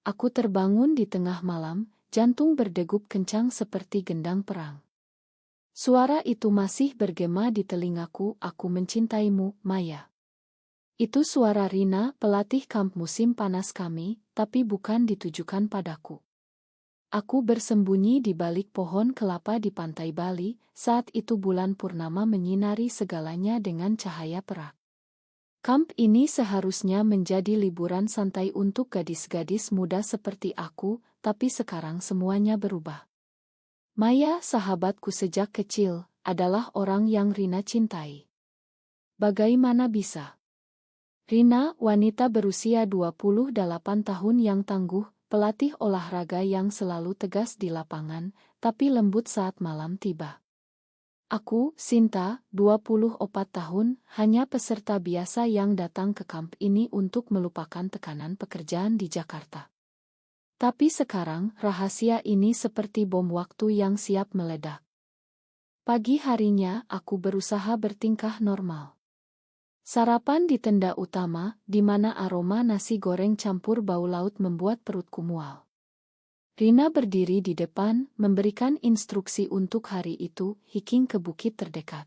Aku terbangun di tengah malam, jantung berdegup kencang seperti gendang perang. Suara itu masih bergema di telingaku, "Aku mencintaimu, Maya." Itu suara Rina, pelatih kamp musim panas kami, tapi bukan ditujukan padaku. Aku bersembunyi di balik pohon kelapa di pantai Bali, saat itu bulan purnama menyinari segalanya dengan cahaya perak. Kamp ini seharusnya menjadi liburan santai untuk gadis-gadis muda seperti aku, tapi sekarang semuanya berubah. Maya, sahabatku sejak kecil, adalah orang yang Rina cintai. Bagaimana bisa? Rina, wanita berusia 28 tahun yang tangguh, pelatih olahraga yang selalu tegas di lapangan, tapi lembut saat malam tiba. Aku, Sinta, 24 tahun, hanya peserta biasa yang datang ke kamp ini untuk melupakan tekanan pekerjaan di Jakarta. Tapi sekarang, rahasia ini seperti bom waktu yang siap meledak. Pagi harinya, aku berusaha bertingkah normal. Sarapan di tenda utama, di mana aroma nasi goreng campur bau laut membuat perutku mual. Rina berdiri di depan, memberikan instruksi untuk hari itu, hiking ke bukit terdekat.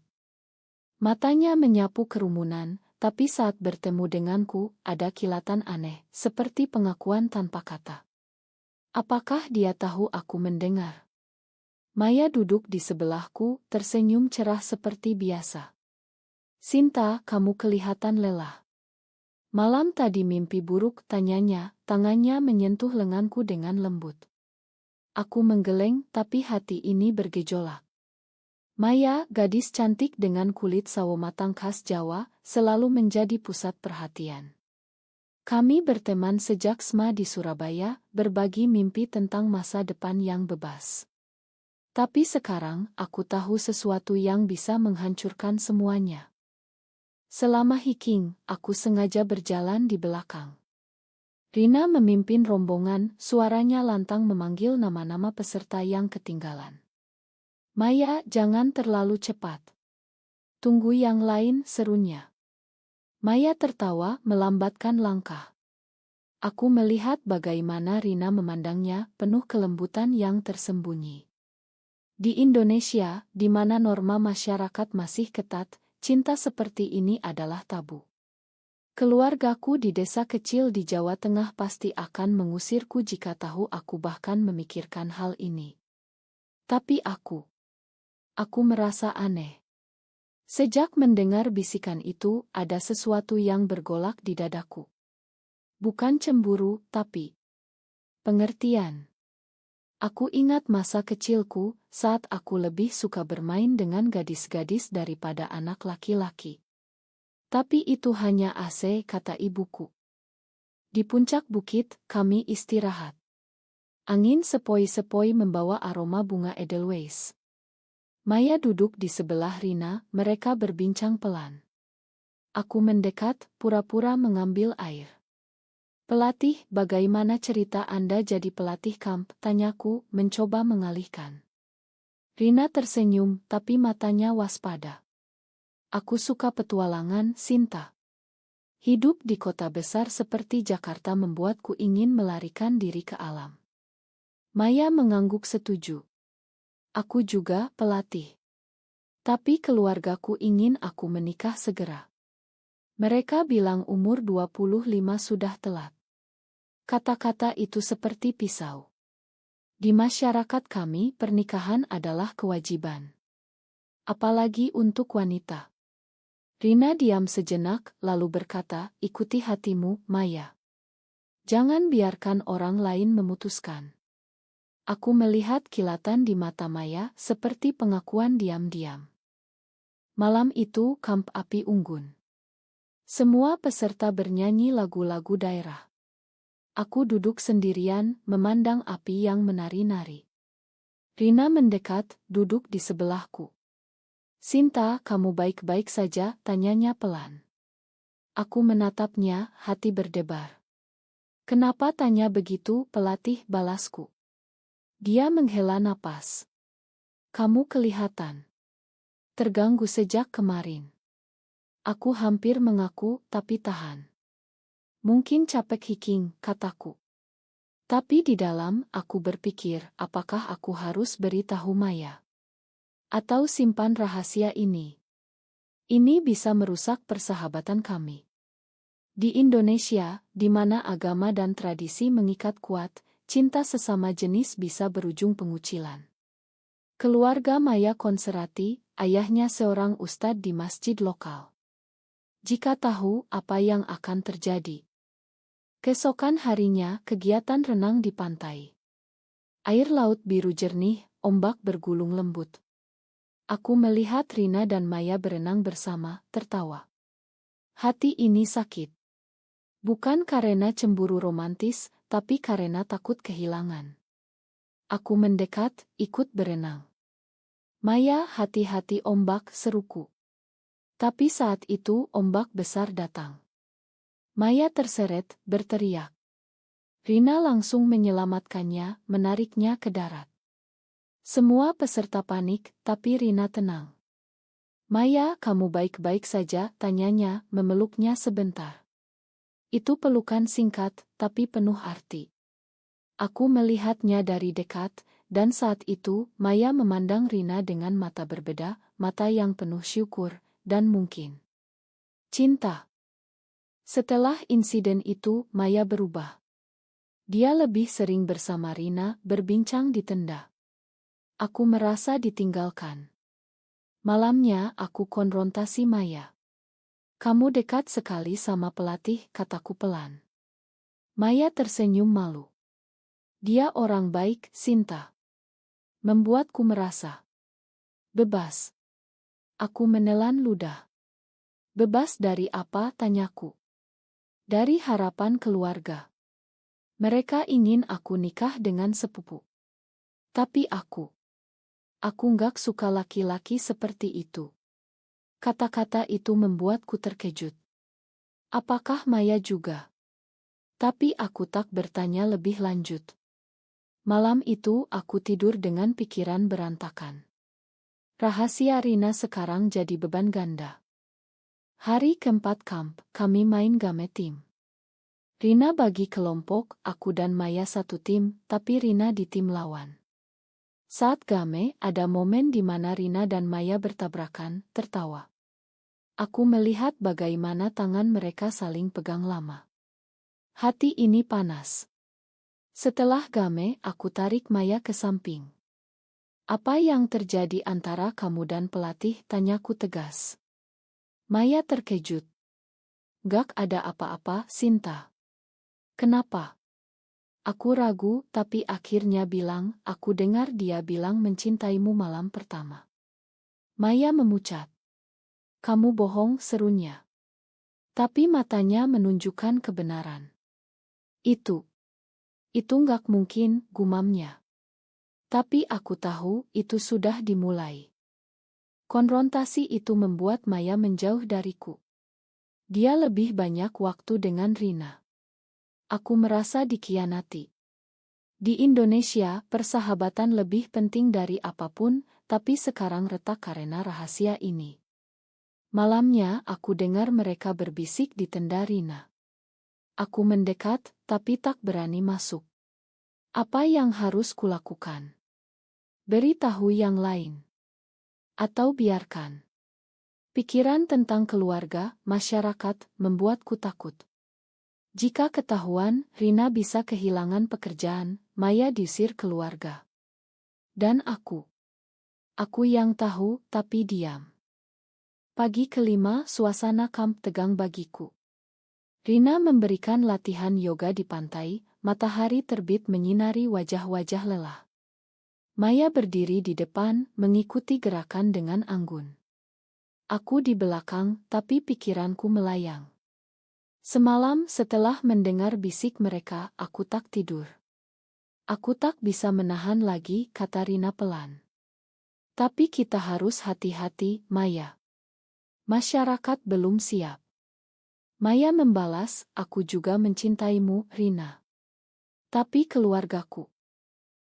Matanya menyapu kerumunan, tapi saat bertemu denganku, ada kilatan aneh, seperti pengakuan tanpa kata. Apakah dia tahu aku mendengar? Maya duduk di sebelahku, tersenyum cerah seperti biasa. "Sinta, kamu kelihatan lelah. Malam tadi mimpi buruk?" tanyanya, tangannya menyentuh lenganku dengan lembut. Aku menggeleng, tapi hati ini bergejolak. Maya, gadis cantik dengan kulit sawo matang khas Jawa, selalu menjadi pusat perhatian. Kami berteman sejak SMA di Surabaya, berbagi mimpi tentang masa depan yang bebas. Tapi sekarang, aku tahu sesuatu yang bisa menghancurkan semuanya. Selama hiking, aku sengaja berjalan di belakang. Rina memimpin rombongan, suaranya lantang memanggil nama-nama peserta yang ketinggalan. "Maya, jangan terlalu cepat. Tunggu yang lain," serunya. Maya tertawa, melambatkan langkah. Aku melihat bagaimana Rina memandangnya, penuh kelembutan yang tersembunyi. Di Indonesia, di mana norma masyarakat masih ketat, cinta seperti ini adalah tabu. Keluargaku di desa kecil di Jawa Tengah pasti akan mengusirku jika tahu aku bahkan memikirkan hal ini. Tapi aku merasa aneh. Sejak mendengar bisikan itu, ada sesuatu yang bergolak di dadaku. Bukan cemburu, tapi pengertian. Aku ingat masa kecilku, saat aku lebih suka bermain dengan gadis-gadis daripada anak laki-laki. Tapi itu hanya AC, kata ibuku. Di puncak bukit, kami istirahat. Angin sepoi-sepoi membawa aroma bunga edelweiss. Maya duduk di sebelah Rina, mereka berbincang pelan. Aku mendekat, pura-pura mengambil air. "Pelatih, bagaimana cerita Anda jadi pelatih kamp?" tanyaku, mencoba mengalihkan. Rina tersenyum, tapi matanya waspada. "Aku suka petualangan, Sinta. Hidup di kota besar seperti Jakarta membuatku ingin melarikan diri ke alam." Maya mengangguk setuju. "Aku juga pelatih. Tapi keluargaku ingin aku menikah segera. Mereka bilang umur 25 sudah telat." Kata-kata itu seperti pisau. Di masyarakat kami, pernikahan adalah kewajiban. Apalagi untuk wanita. Rina diam sejenak, lalu berkata, "Ikuti hatimu, Maya. Jangan biarkan orang lain memutuskan." Aku melihat kilatan di mata Maya, seperti pengakuan diam-diam. Malam itu, kamp api unggun. Semua peserta bernyanyi lagu-lagu daerah. Aku duduk sendirian, memandang api yang menari-nari. Rina mendekat, duduk di sebelahku. "Sinta, kamu baik-baik saja?" tanyanya pelan. Aku menatapnya, hati berdebar. "Kenapa tanya begitu, pelatih?" balasku. Dia menghela napas. "Kamu kelihatan terganggu sejak kemarin." Aku hampir mengaku, tapi tahan. "Mungkin capek hiking," kataku. Tapi di dalam, aku berpikir, apakah aku harus beritahu Maya? Atau simpan rahasia ini? Ini bisa merusak persahabatan kami. Di Indonesia, di mana agama dan tradisi mengikat kuat, cinta sesama jenis bisa berujung pengucilan. Keluarga Maya Konserati, ayahnya seorang ustadz di masjid lokal. Jika tahu apa yang akan terjadi. Keesokan harinya, kegiatan renang di pantai. Air laut biru jernih, ombak bergulung lembut. Aku melihat Rina dan Maya berenang bersama, tertawa. Hati ini sakit. Bukan karena cemburu romantis, tapi karena takut kehilangan. Aku mendekat, ikut berenang. Maya, hati-hati ombak, seruku. Tapi saat itu ombak besar datang. Maya terseret, berteriak. Rina langsung menyelamatkannya, menariknya ke darat. Semua peserta panik, tapi Rina tenang. Maya, kamu baik-baik saja, tanyanya, memeluknya sebentar. Itu pelukan singkat, tapi penuh arti. Aku melihatnya dari dekat, dan saat itu, Maya memandang Rina dengan mata berbeda, mata yang penuh syukur, dan mungkin cinta. Setelah insiden itu, Maya berubah. Dia lebih sering bersama Rina, berbincang di tenda. Aku merasa ditinggalkan. Malamnya, aku konfrontasi Maya. Kamu dekat sekali sama pelatih, kataku pelan. Maya tersenyum malu. Dia orang baik, Sinta. Membuatku merasa bebas. Aku menelan ludah. Bebas dari apa, tanyaku. Dari harapan keluarga. Mereka ingin aku nikah dengan sepupu. Tapi aku nggak suka laki-laki seperti itu. Kata-kata itu membuatku terkejut. Apakah Maya juga? Tapi aku tak bertanya lebih lanjut. Malam itu aku tidur dengan pikiran berantakan. Rahasia Rina sekarang jadi beban ganda. Hari keempat kamp, kami main game tim. Rina bagi kelompok, aku dan Maya satu tim, tapi Rina di tim lawan. Saat game, ada momen di mana Rina dan Maya bertabrakan, tertawa. Aku melihat bagaimana tangan mereka saling pegang lama. Hati ini panas. Setelah game, aku tarik Maya ke samping. Apa yang terjadi antara kamu dan pelatih, tanyaku tegas. Maya terkejut. Gak ada apa-apa, Sinta. Kenapa? Aku ragu, tapi akhirnya bilang, aku dengar dia bilang mencintaimu malam pertama. Maya memucat. Kamu bohong, serunya. Tapi matanya menunjukkan kebenaran. Itu gak mungkin, gumamnya. Tapi aku tahu, itu sudah dimulai. Konfrontasi itu membuat Maya menjauh dariku. Dia lebih banyak waktu dengan Rina. Aku merasa dikhianati. Di Indonesia, persahabatan lebih penting dari apapun, tapi sekarang retak karena rahasia ini. Malamnya, aku dengar mereka berbisik di tenda Rina. Aku mendekat, tapi tak berani masuk. Apa yang harus kulakukan? Beritahu yang lain. Atau biarkan. Pikiran tentang keluarga, masyarakat, membuatku takut. Jika ketahuan, Rina bisa kehilangan pekerjaan, Maya diusir keluarga. Dan aku yang tahu, tapi diam. Pagi kelima, suasana kamp tegang bagiku. Rina memberikan latihan yoga di pantai, matahari terbit menyinari wajah-wajah lelah. Maya berdiri di depan, mengikuti gerakan dengan anggun. Aku di belakang, tapi pikiranku melayang. Semalam setelah mendengar bisik mereka, aku tak tidur. Aku tak bisa menahan lagi, kata Rina pelan. Tapi kita harus hati-hati, Maya. Masyarakat belum siap. Maya membalas, aku juga mencintaimu, Rina. Tapi keluargaku.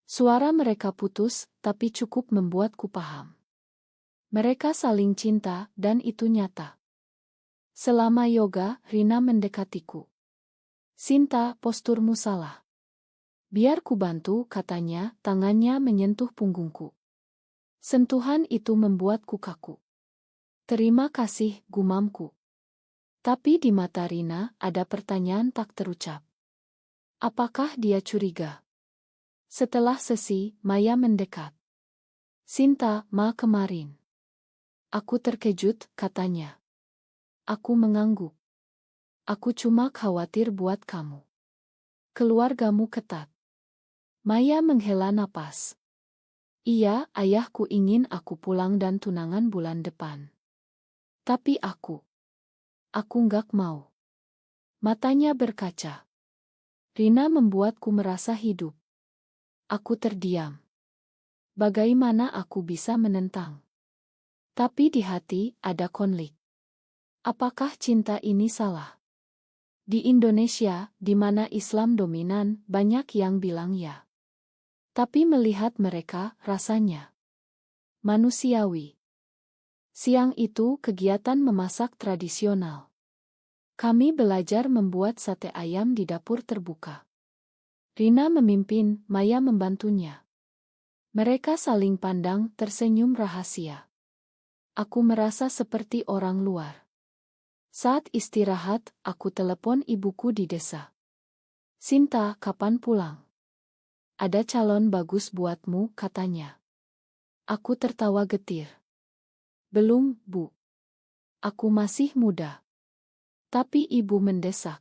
Suara mereka putus, tapi cukup membuatku paham. Mereka saling cinta, dan itu nyata. Selama yoga, Rina mendekatiku. Sinta, posturmu salah. Biar ku bantu, katanya, tangannya menyentuh punggungku. Sentuhan itu membuatku kaku. Terima kasih, gumamku. Tapi di mata Rina ada pertanyaan tak terucap. Apakah dia curiga? Setelah sesi, Maya mendekat. Sinta, ma kemarin. Aku terkejut, katanya. Aku mengangguk. Aku cuma khawatir buat kamu. Keluargamu ketat. Maya menghela napas. Iya, ayahku ingin aku pulang dan tunangan bulan depan. Tapi aku nggak mau. Matanya berkaca. Rina membuatku merasa hidup. Aku terdiam. Bagaimana aku bisa menentang? Tapi di hati ada konflik. Apakah cinta ini salah? Di Indonesia, di mana Islam dominan, banyak yang bilang ya. Tapi melihat mereka, rasanya manusiawi. Siang itu kegiatan memasak tradisional. Kami belajar membuat sate ayam di dapur terbuka. Rina memimpin, Maya membantunya. Mereka saling pandang, tersenyum rahasia. Aku merasa seperti orang luar. Saat istirahat, aku telepon ibuku di desa. Sinta, kapan pulang? Ada calon bagus buatmu, katanya. Aku tertawa getir. Belum, Bu. Aku masih muda. Tapi ibu mendesak.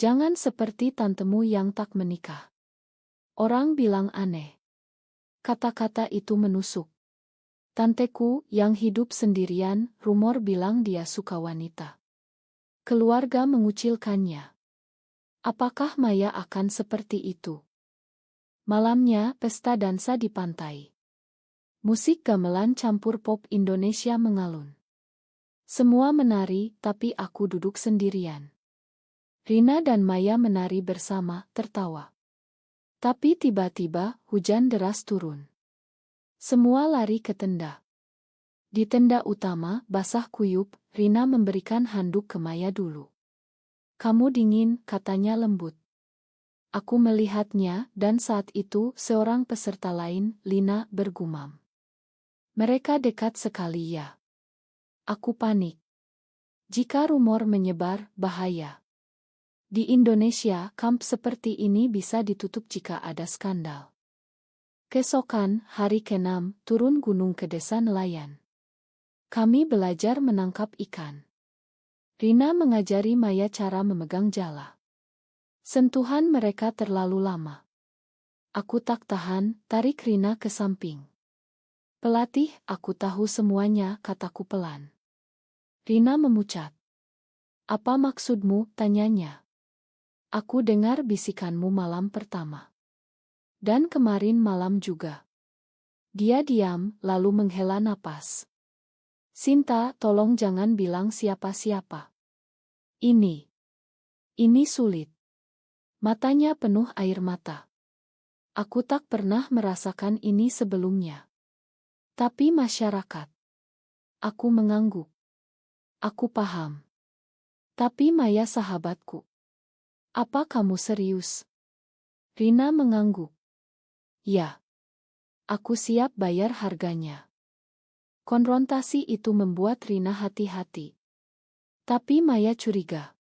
Jangan seperti tantemu yang tak menikah. Orang bilang aneh. Kata-kata itu menusuk. Tanteku yang hidup sendirian, rumor bilang dia suka wanita. Keluarga mengucilkannya. Apakah Maya akan seperti itu? Malamnya, pesta dansa di pantai. Musik gamelan campur pop Indonesia mengalun. Semua menari, tapi aku duduk sendirian. Rina dan Maya menari bersama, tertawa. Tapi tiba-tiba, hujan deras turun. Semua lari ke tenda. Di tenda utama, basah kuyup, Rina memberikan handuk ke Maya dulu. Kamu dingin, katanya lembut. Aku melihatnya, dan saat itu seorang peserta lain, Lina, bergumam. Mereka dekat sekali ya. Aku panik. Jika rumor menyebar, bahaya. Di Indonesia, kamp seperti ini bisa ditutup jika ada skandal. Keesokan, hari ke-6, turun gunung ke desa nelayan. Kami belajar menangkap ikan. Rina mengajari Maya cara memegang jala. Sentuhan mereka terlalu lama. Aku tak tahan, tarik Rina ke samping. Pelatih, aku tahu semuanya, kataku pelan. Rina memucat. Apa maksudmu, tanyanya. Aku dengar bisikanmu malam pertama. Dan kemarin malam juga. Dia diam, lalu menghela napas. Sinta, tolong jangan bilang siapa-siapa. Ini sulit. Matanya penuh air mata. Aku tak pernah merasakan ini sebelumnya. Tapi masyarakat. Aku mengangguk. Aku paham. Tapi Maya sahabatku. Apa kamu serius? Rina mengangguk. Ya. Aku siap bayar harganya. Konfrontasi itu membuat Rina hati-hati. Tapi Maya curiga.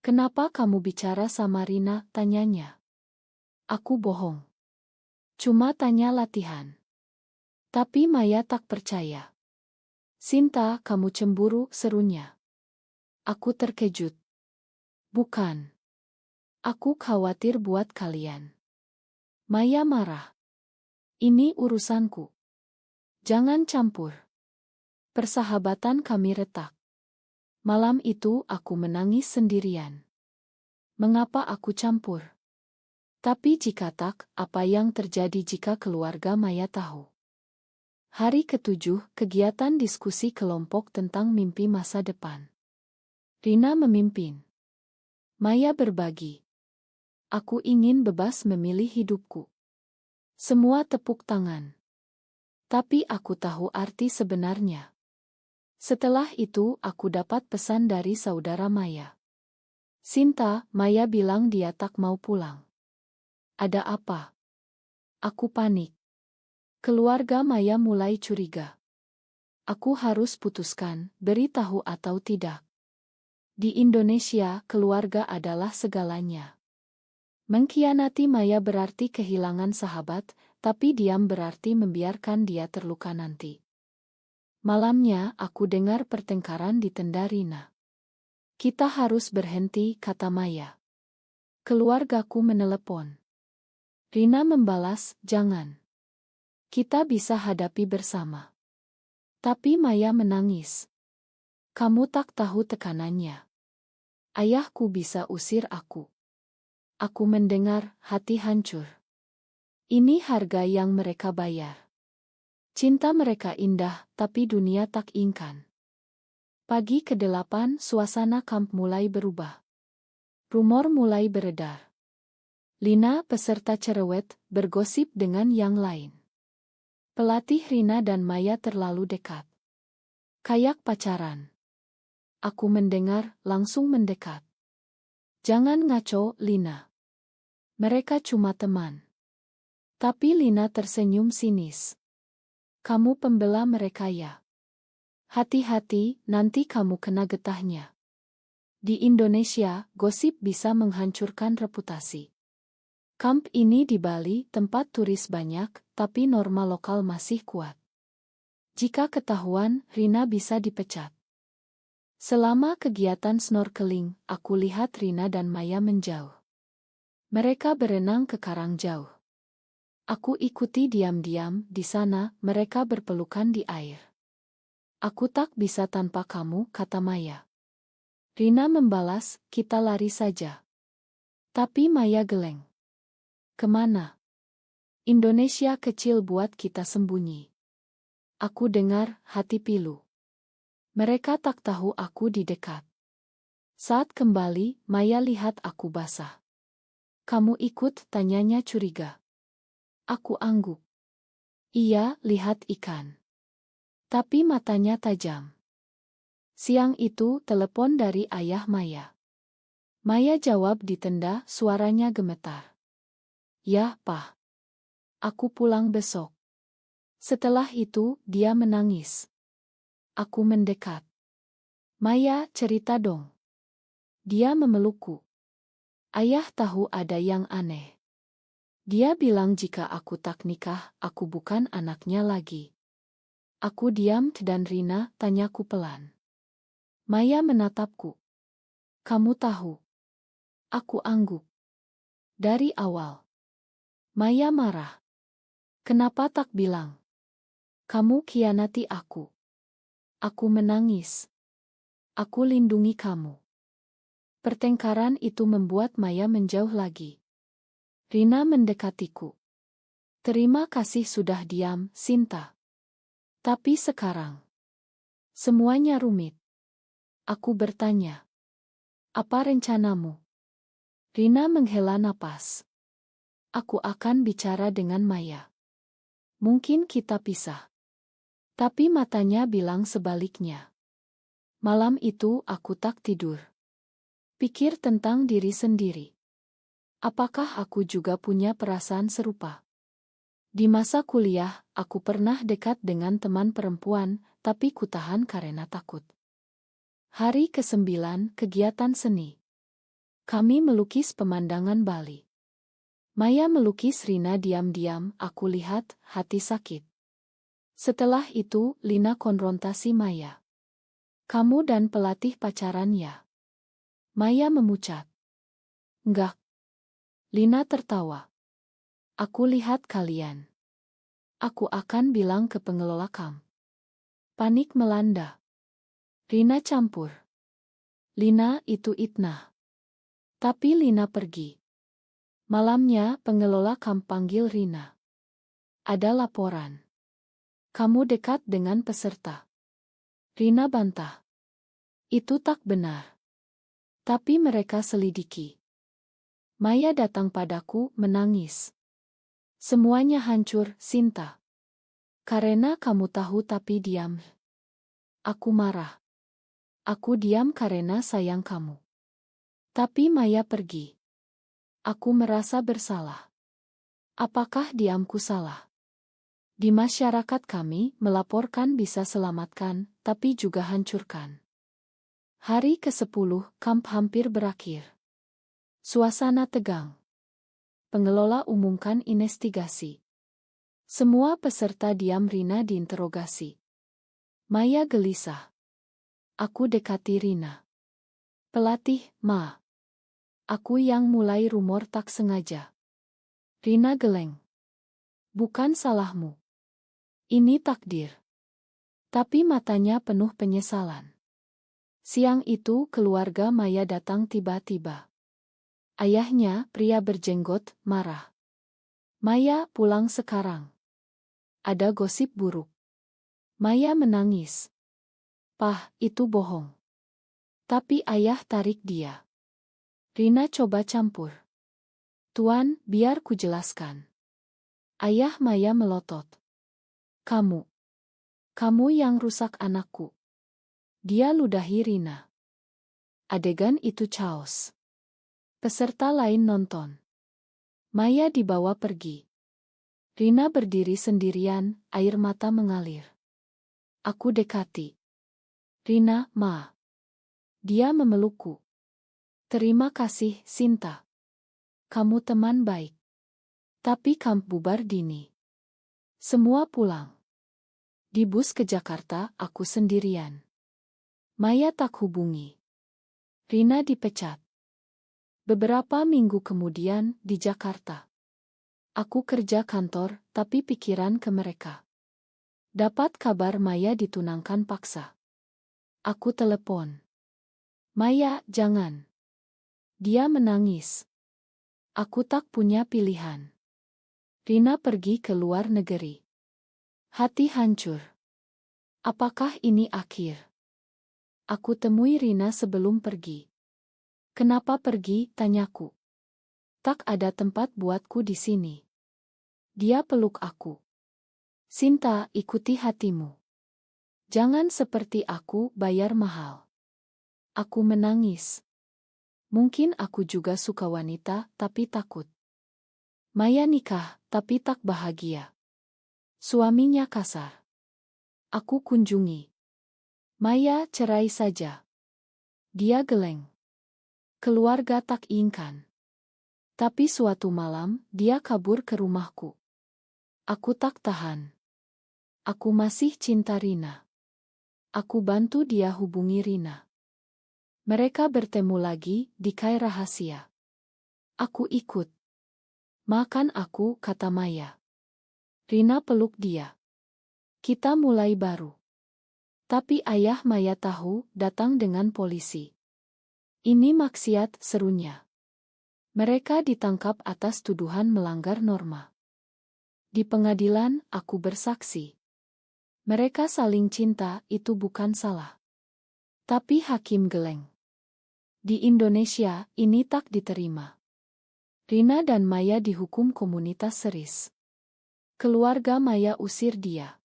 Kenapa kamu bicara sama Rina, tanyanya. Aku bohong. Cuma tanya latihan. Tapi Maya tak percaya. Sinta, kamu cemburu, serunya. Aku terkejut. Bukan. Aku khawatir buat kalian. Maya marah. Ini urusanku. Jangan campur. Persahabatan kami retak. Malam itu aku menangis sendirian. Mengapa aku campur? Tapi jika tak, apa yang terjadi jika keluarga Maya tahu? Hari ke-7, kegiatan diskusi kelompok tentang mimpi masa depan. Rina memimpin. Maya berbagi. Aku ingin bebas memilih hidupku. Semua tepuk tangan. Tapi aku tahu arti sebenarnya. Setelah itu, aku dapat pesan dari saudara Maya. Sinta, Maya bilang dia tak mau pulang. Ada apa? Aku panik. Keluarga Maya mulai curiga. Aku harus putuskan, beritahu atau tidak. Di Indonesia, keluarga adalah segalanya. Mengkhianati Maya berarti kehilangan sahabat, tapi diam berarti membiarkan dia terluka nanti. Malamnya, aku dengar pertengkaran di tenda Rina. Kita harus berhenti, kata Maya. Keluargaku menelepon. Rina membalas, jangan. Kita bisa hadapi bersama. Tapi Maya menangis. Kamu tak tahu tekanannya. Ayahku bisa usir aku. Aku mendengar, hati hancur. Ini harga yang mereka bayar. Cinta mereka indah, tapi dunia tak inginkan. Pagi ke-8, suasana kamp mulai berubah. Rumor mulai beredar. Lina, peserta cerewet, bergosip dengan yang lain. Pelatih Rina dan Maya terlalu dekat. Kayak pacaran. Aku mendengar, langsung mendekat. Jangan ngaco, Lina. Mereka cuma teman. Tapi Lina tersenyum sinis. Kamu pembela mereka ya. Hati-hati, nanti kamu kena getahnya. Di Indonesia, gosip bisa menghancurkan reputasi. Kamp ini di Bali, tempat turis banyak, tapi norma lokal masih kuat. Jika ketahuan, Rina bisa dipecat. Selama kegiatan snorkeling, aku lihat Rina dan Maya menjauh. Mereka berenang ke karang jauh. Aku ikuti diam-diam, di sana, mereka berpelukan di air. Aku tak bisa tanpa kamu, kata Maya. Rina membalas, kita lari saja. Tapi Maya geleng. Kemana? Indonesia kecil buat kita sembunyi. Aku dengar, hati pilu. Mereka tak tahu aku di dekat. Saat kembali, Maya lihat aku basah. Kamu ikut, tanyanya curiga. Aku angguk. Iya, lihat ikan. Tapi matanya tajam. Siang itu, telepon dari ayah Maya. Maya jawab di tenda, suaranya gemetar. Ya, Pak. Aku pulang besok. Setelah itu, dia menangis. Aku mendekat. Maya, cerita dong. Dia memelukku. Ayah tahu ada yang aneh. Dia bilang jika aku tak nikah, aku bukan anaknya lagi. Aku diam dan Rina, tanyaku pelan. Maya menatapku. Kamu tahu. Aku angguk. Dari awal. Maya marah. Kenapa tak bilang? Kamu khianati aku. Aku menangis. Aku lindungi kamu. Pertengkaran itu membuat Maya menjauh lagi. Rina mendekatiku. Terima kasih sudah diam, Sinta. Tapi sekarang, semuanya rumit. Aku bertanya. Apa rencanamu? Rina menghela napas. Aku akan bicara dengan Maya. Mungkin kita pisah. Tapi matanya bilang sebaliknya. Malam itu aku tak tidur. Pikir tentang diri sendiri. Apakah aku juga punya perasaan serupa? Di masa kuliah, aku pernah dekat dengan teman perempuan, tapi kutahan karena takut. Hari ke-9, kegiatan seni. Kami melukis pemandangan Bali. Maya melukis Rina diam-diam, aku lihat, hati sakit. Setelah itu, Lina konfrontasi Maya. Kamu dan pelatih pacaran ya? Maya memucat. Enggak. Lina tertawa. Aku lihat kalian. Aku akan bilang ke pengelola kamp. Panik melanda. Rina campur. Lina, itu Itnah. Tapi Lina pergi. Malamnya, pengelola kamp panggil Rina. Ada laporan. Kamu dekat dengan peserta. Rina bantah. Itu tak benar. Tapi mereka selidiki. Maya datang padaku, menangis. Semuanya hancur, Sinta. Karena kamu tahu tapi diam. Aku marah. Aku diam karena sayang kamu. Tapi Maya pergi. Aku merasa bersalah. Apakah diamku salah? Di masyarakat kami, melaporkan bisa selamatkan, tapi juga hancurkan. Hari ke-10, kamp hampir berakhir. Suasana tegang. Pengelola umumkan investigasi. Semua peserta diam. Rina diinterogasi. Maya gelisah. Aku dekati Rina. Pelatih, Ma. Aku yang mulai rumor tak sengaja. Rina geleng. Bukan salahmu. Ini takdir. Tapi matanya penuh penyesalan. Siang itu keluarga Maya datang tiba-tiba. Ayahnya, pria berjenggot, marah. Maya, pulang sekarang. Ada gosip buruk. Maya menangis. Pah, itu bohong. Tapi ayah tarik dia. Rina coba campur. Tuan, biar ku jelaskan. Ayah Maya melotot. Kamu yang rusak anakku. Dia ludahi Rina. Adegan itu chaos. Peserta lain nonton. Maya dibawa pergi. Rina berdiri sendirian, air mata mengalir. Aku dekati. Rina, Ma. Dia memelukku. Terima kasih, Sinta. Kamu teman baik. Tapi kamp bubar dini. Semua pulang. Di bus ke Jakarta, aku sendirian. Maya tak hubungi. Rina dipecat. Beberapa minggu kemudian, di Jakarta. Aku kerja kantor, tapi pikiran ke mereka. Dapat kabar Maya ditunangkan paksa. Aku telepon. Maya, jangan. Dia menangis. Aku tak punya pilihan. Rina pergi ke luar negeri. Hati hancur. Apakah ini akhir? Aku temui Rina sebelum pergi. Kenapa pergi, tanyaku. Tak ada tempat buatku di sini. Dia peluk aku. Sinta, ikuti hatimu. Jangan seperti aku, bayar mahal. Aku menangis. Mungkin aku juga suka wanita, tapi takut. Maya nikah, tapi tak bahagia. Suaminya kasar. Aku kunjungi. Maya cerai saja. Dia geleng. Keluarga tak inginkan. Tapi suatu malam, dia kabur ke rumahku. Aku tak tahan. Aku masih cinta Rina. Aku bantu dia hubungi Rina. Mereka bertemu lagi di kai rahasia. Aku ikut. Makan aku, kata Maya. Rina peluk dia. Kita mulai baru. Tapi ayah Maya tahu, datang dengan polisi. Ini maksiat, serunya. Mereka ditangkap atas tuduhan melanggar norma. Di pengadilan, aku bersaksi. Mereka saling cinta, itu bukan salah. Tapi hakim geleng. Di Indonesia, ini tak diterima. Rina dan Maya dihukum komunitas seris. Keluarga Maya usir dia.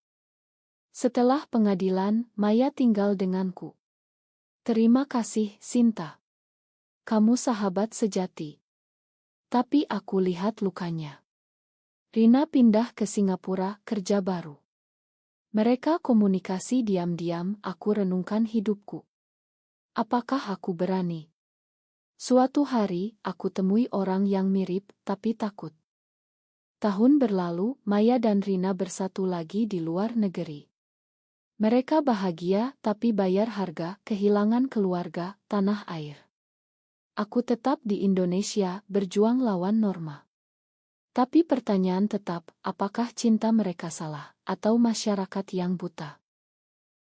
Setelah pengadilan, Maya tinggal denganku. Terima kasih, Sinta. Kamu sahabat sejati. Tapi aku lihat lukanya. Rina pindah ke Singapura, kerja baru. Mereka komunikasi diam-diam, aku renungkan hidupku. Apakah aku berani? Suatu hari, aku temui orang yang mirip, tapi takut. Tahun berlalu, Maya dan Rina bersatu lagi di luar negeri. Mereka bahagia, tapi bayar harga, kehilangan keluarga, tanah air. Aku tetap di Indonesia, berjuang lawan norma. Tapi pertanyaan tetap, apakah cinta mereka salah, atau masyarakat yang buta?